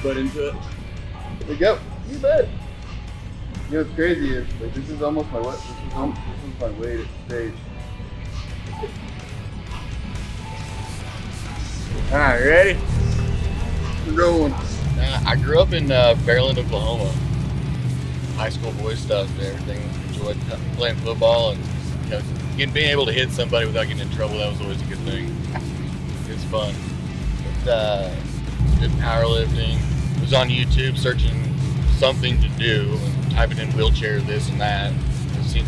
butt into it. There we go. You bet. You know what's crazy is like this is almost my weight. This is my weight at stage. All right, ready? We're going. I grew up in Fairland, Oklahoma. High school boy stuff and everything. Enjoyed playing football and being able to hit somebody without getting in trouble. That was always a good thing. It's fun. Did powerlifting. Was on YouTube searching something to do and typing in wheelchair this and that. I've seen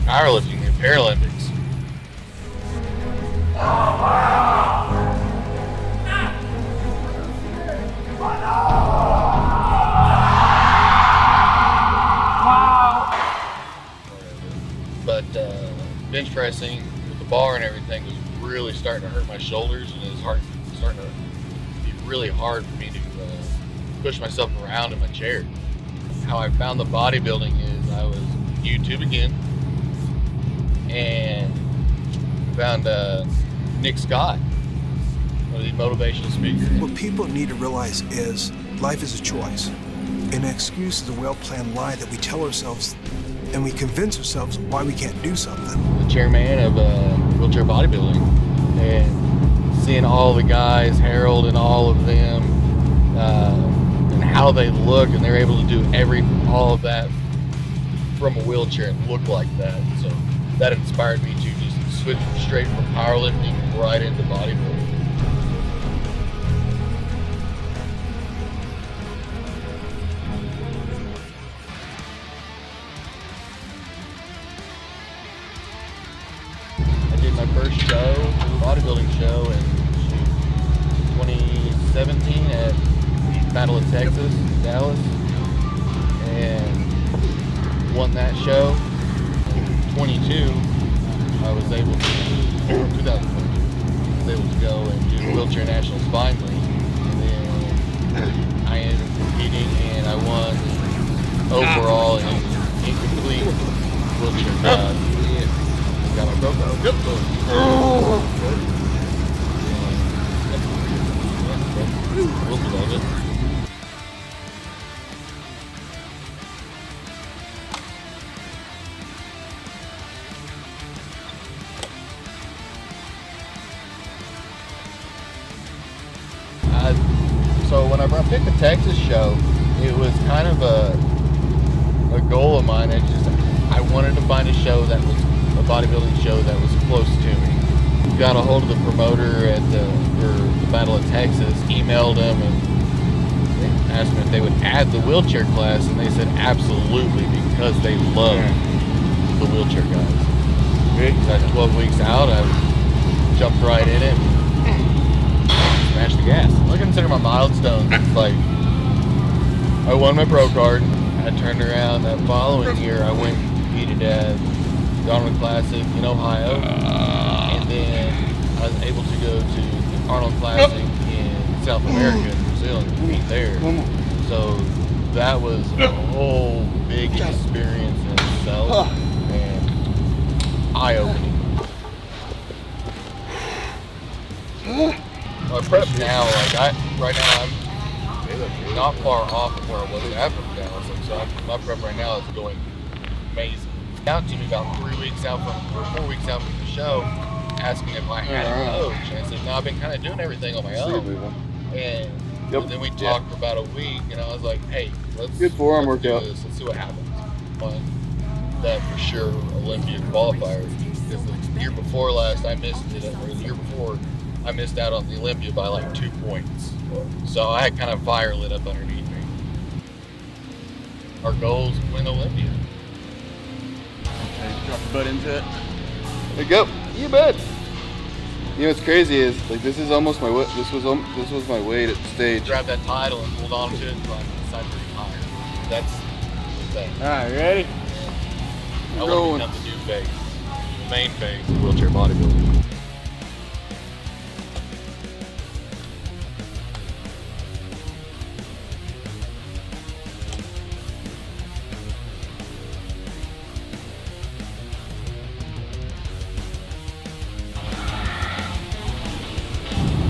powerlifting, the Paralympics. But bench pressing with the bar and everything was really starting to hurt my shoulders, and it was starting to be really hard for me to push myself around in my chair. How I found the bodybuilding is I was YouTube again and found Nick Scott, one of the motivational speakers. What people need to realize is life is a choice. An excuse is a well-planned lie that we tell ourselves and we convince ourselves why we can't do something. The chairman of wheelchair bodybuilding, and seeing all the guys, Harold and all of them, and how they look, and they're able to do all of that from a wheelchair and look like that. So that inspired me to just switch straight from powerlifting right into bodybuilding. My first show, bodybuilding show in 2017 at Battle of Texas, Dallas, and won that show. In 2022, I was able to, 2022, I was able to go and do the Wheelchair National Spine League, and then I ended up competing and I won overall and incomplete wheelchair got my pro card. Yep. We'll love it. So whenever I picked the Texas show, it was kind of a goal of mine. I wanted to find a show that was a bodybuilding show that was close to me. Got a hold of the promoter for the Battle of Texas, emailed them and asked them if they would add the wheelchair class, and they said absolutely, because they love the wheelchair guys. So at 12 weeks out, I jumped right in it and smashed the gas. I consider my milestones. It's like I won my pro card. I turned around that following year. I went and competed at the Arnold Classic in Ohio, and then I was able to go to the Arnold Classic in South America, in Brazil, and compete there. So that was a whole big experience in itself and eye-opening. My prep now, right now I'm not far off of where I was after Dallas, so my prep right now is going amazing. Out to me about 4 weeks out from the show, asking if I had a coach, and I said, no, I've been kind of doing everything on my own. And then we talked for about a week, and I was like, hey, let's do this, let's see what happens. Won that for sure Olympia qualifier, because the year before last I missed it, or the year before I missed out on the Olympia by like 2 points. So I had kind of fire lit up underneath me. Our goal is to win Olympia. Drop the butt into it. There you go. You bet. You know what's crazy is like this is almost my weight. This was my weight at the stage. Grab that title and hold on to it until I decide to retire. That's the thing. All right, ready? I want to become the new face, the main face of wheelchair bodybuilding.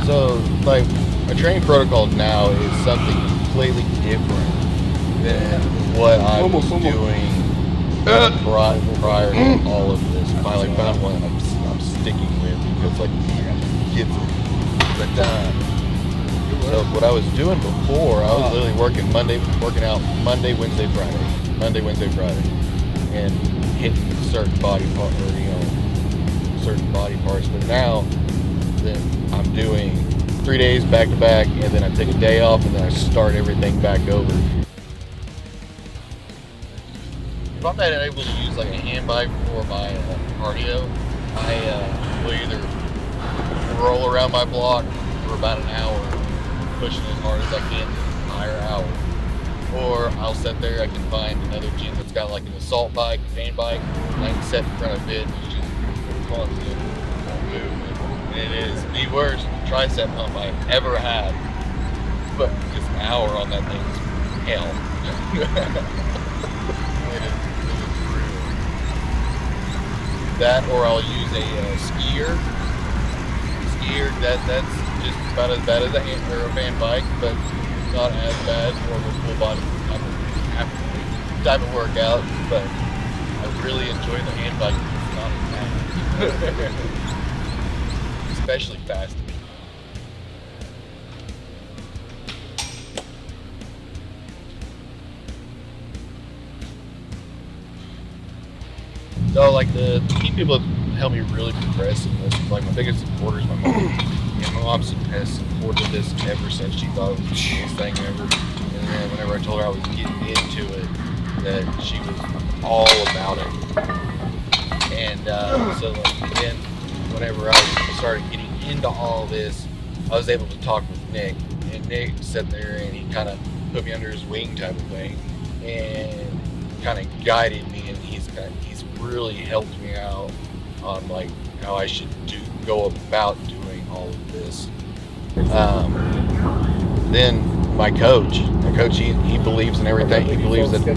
So, like, my training protocol now is something completely different than what I was doing prior to all of this. Finally found one I'm sticking with because like it gets it. But so what I was doing before, I was literally working out Monday, Wednesday, Friday, and hitting certain body parts, certain body parts. But now then I'm doing 3 days back to back, and then I take a day off, and then I start everything back over. If I'm not able to use like a hand bike for my cardio, I will either roll around my block for about an hour, pushing as hard as I can the entire hour. Or I'll sit there, I can find another gym that's got like an assault bike, fan bike, and I can sit in front of it and just constant movement. And it is the worst tricep pump I've ever had. But just an hour on that thing is hell. It is brutal. That, or I'll use a skier. That's just about as bad as a fan bike, but not as bad, more of a full body type of workout. But I really enjoy the hand bike. It's not as bad. Especially fast. So like the key people that help me really progress in this, like my biggest supporter is my mom. And my mom has supported this ever since she thought it was the coolest thing ever. And then whenever I told her I was getting into it, that she was all about it. And so like then whenever I started getting into all this, I was able to talk with Nick. And Nick sat there and he kind of put me under his wing type of thing and kind of guided me, and he's really helped me out on like how I should go about doing all of this. Then my coach, he believes in everything. He believes in me,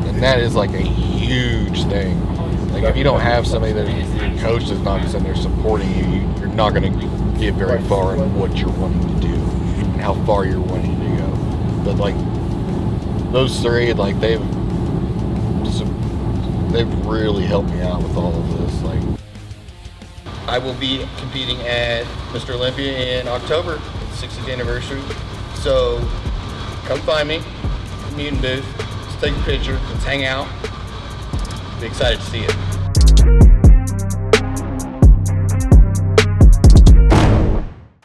and that is like a huge thing. Like if you don't have somebody that your coach is not sitting there supporting you, you're not going to get very far in what you're wanting to do and how far you're wanting to go. But like those three, like they've really helped me out with all of this. Like I will be competing at Mr. Olympia in October, 60th anniversary. So come find me, meet in booth, let's take a picture, let's hang out. Be excited to see it.